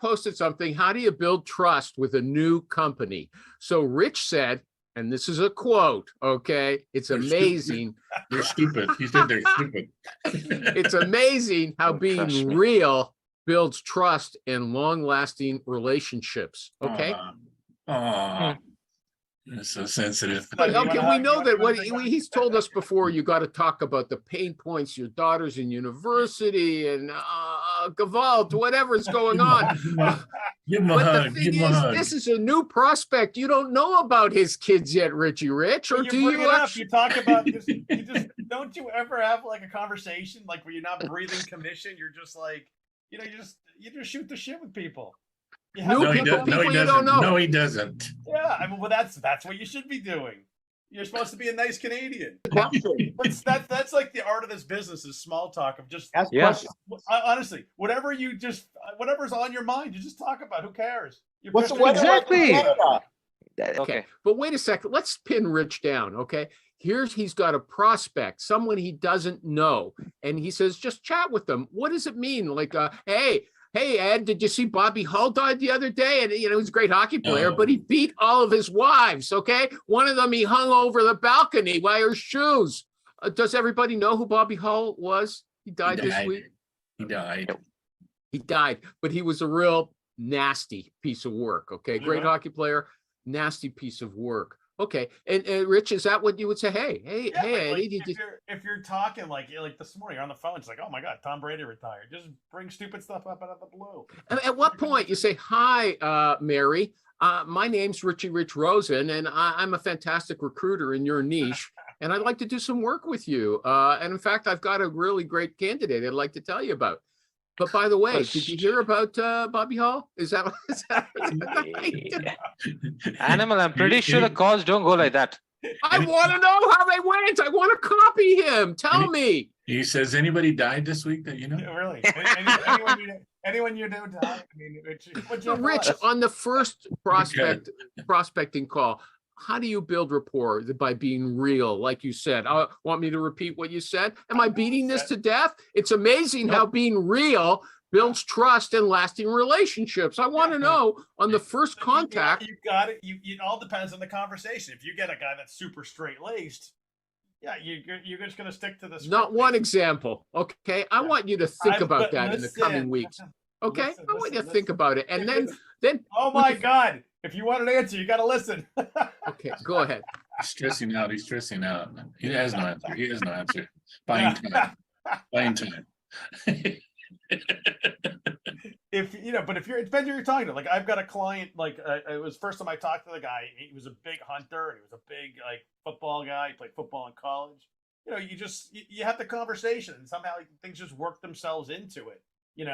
posted something. How do you build trust with a new company? So Rich said, and this is a quote, okay? It's amazing. They're stupid. He said they're stupid. It's amazing how being real builds trust and long-lasting relationships, okay? It's so sensitive. But okay, we know that what he's told us before, you got to talk about the pain points, your daughter's in university and Gewalt, whatever's going on. Give him a But the hug. thing Give him a is, hug. this is a new prospect. You don't know about his kids yet, Richie Rich, or do you? You talk about this. You just don't you ever have like a conversation like where you're not breathing commission? You're just like, you just shoot the shit with people. No, he doesn't. No, he doesn't. Yeah, I mean, well, that's what you should be doing. You're supposed to be a nice Canadian. That's like the art of this business is small talk of just honestly, whatever's on your mind, you just talk about. Who cares? What's the weather exactly. Okay, but wait a second. Let's pin Rich down. Okay, he's got a prospect, someone he doesn't know, and he says, just chat with them. What does it mean? Like, hey, Ed, did you see Bobby Hull died the other day? And, he's a great hockey player, but he beat all of his wives, okay? One of them, he hung over the balcony by her shoes. Does everybody know who Bobby Hull was? He died this week. He died, but he was a real nasty piece of work, okay? Great hockey player, nasty piece of work. Okay, and Rich, is that what you would say? Hey, Eddie, if you're talking like this morning, you're on the phone, it's like, oh my God, Tom Brady retired. Just bring stupid stuff up out of the blue. At what point you say, hi, Mary, my name's Richie Rich Rosen, and I'm a fantastic recruiter in your niche, and I'd like to do some work with you. And in fact, I've got a really great candidate I'd like to tell you about. But by the way, did you hear about Bobby Hall? Is that right? Animal, I'm pretty sure the calls don't go like that. I want to know how they went. I want to copy him. Tell me. He says, anybody died this week that you know? Yeah, really? Anyone you know died? I mean, Rich, on the first prospecting call, how do you build rapport? By being real, like you said. Want me to repeat what you said? Am I beating this to death? It's amazing how being real builds trust and lasting relationships. I want to know on the first contact. You got it. It all depends on the conversation. If you get a guy that's super straight-laced, yeah, you're just going to stick to this. Not one example, okay? I want you to think about that in the coming weeks. Okay, I want you to think about it, and then. Oh my God! If you want an answer, you got to listen. Okay, go ahead. He's stressing out. He has no answer. Buying time. It depends who you're talking to. Like, I've got a client. Like, it was first time I talked to the guy. He was a big hunter, and he was a big football guy. He played football in college. You have the conversation, and somehow things just work themselves into it. If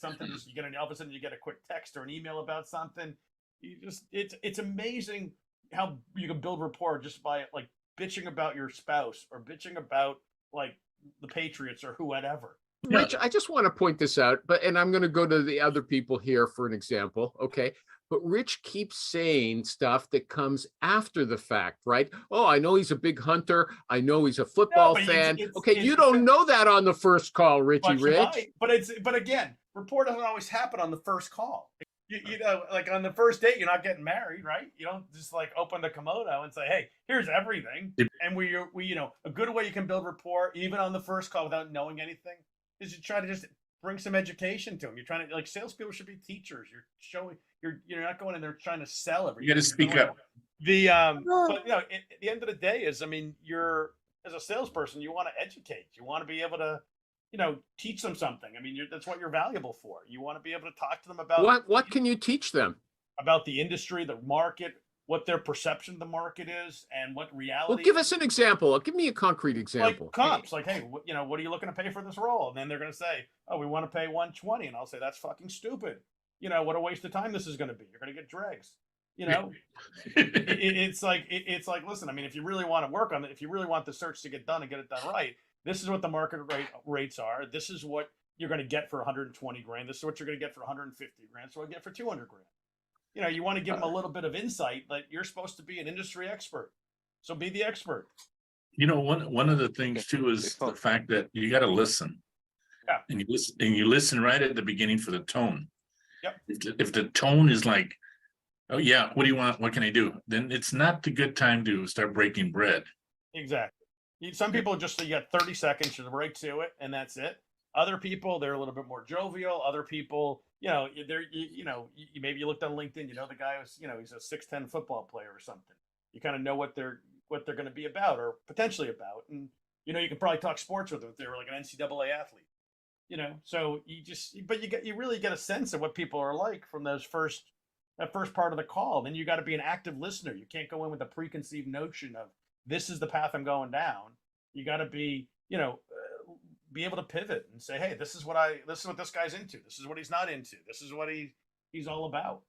all of a sudden you get a quick text or an email about something, it's amazing how you can build rapport just by like bitching about your spouse or bitching about like the Patriots or whoever. Rich, I just want to point this out, and I'm going to go to the other people here for an example. Okay. But Rich keeps saying stuff that comes after the fact, right? Oh, I know he's a big hunter. I know he's a football fan. You don't know that on the first call, Richie Rich. But again, rapport doesn't always happen on the first call. Like on the first date, you're not getting married, right? You don't just like open the kimono and say, "Hey, here's everything." And a good way you can build rapport, even on the first call without knowing anything, is you try to just bring some education to them. You're trying to salespeople should be teachers. You're not going in there trying to sell everything. You got to speak up. But at the end of the day as a salesperson, you want to educate. You want to be able to, teach them something. I mean, that's what you're valuable for. You want to be able to talk to them about what can you teach them about the industry, the market, what their perception of the market is, and what reality. Well, give us an example. Give me a concrete example. Like comps, like, hey, what are you looking to pay for this role? And then they're going to say, oh, we want to pay $120, and I'll say that's fucking stupid. What a waste of time this is going to be. You're going to get dregs. It's like, listen, I mean, if you really want to work on it, if you really want the search to get done and get it done right, this is what the market rates are. This is what you're going to get for 120 grand. This is what you're going to get for 150 grand. So I get for 200 grand. You want to give them a little bit of insight, but you're supposed to be an industry expert. So be the expert. One of the things too is the fact that you got to listen. Yeah. And you listen right at the beginning for the tone. Yep. If the tone is like, oh yeah, what do you want? What can I do? Then it's not the good time to start breaking bread. Exactly. Some people just, you got 30 seconds to right to it, and that's it. Other people, they're a little bit more jovial. Other people, maybe you looked on LinkedIn, the guy was, he's a 6'10" football player or something. You kind of know what they're going to be about or potentially about. And, you can probably talk sports with them if they were like an NCAA athlete. So you really get a sense of what people are like from that first part of the call. Then you got to be an active listener. You can't go in with a preconceived notion of this is the path I'm going down. You got to be, be able to pivot and say, hey, this is what this guy's into. This is what he's not into. This is what he's all about.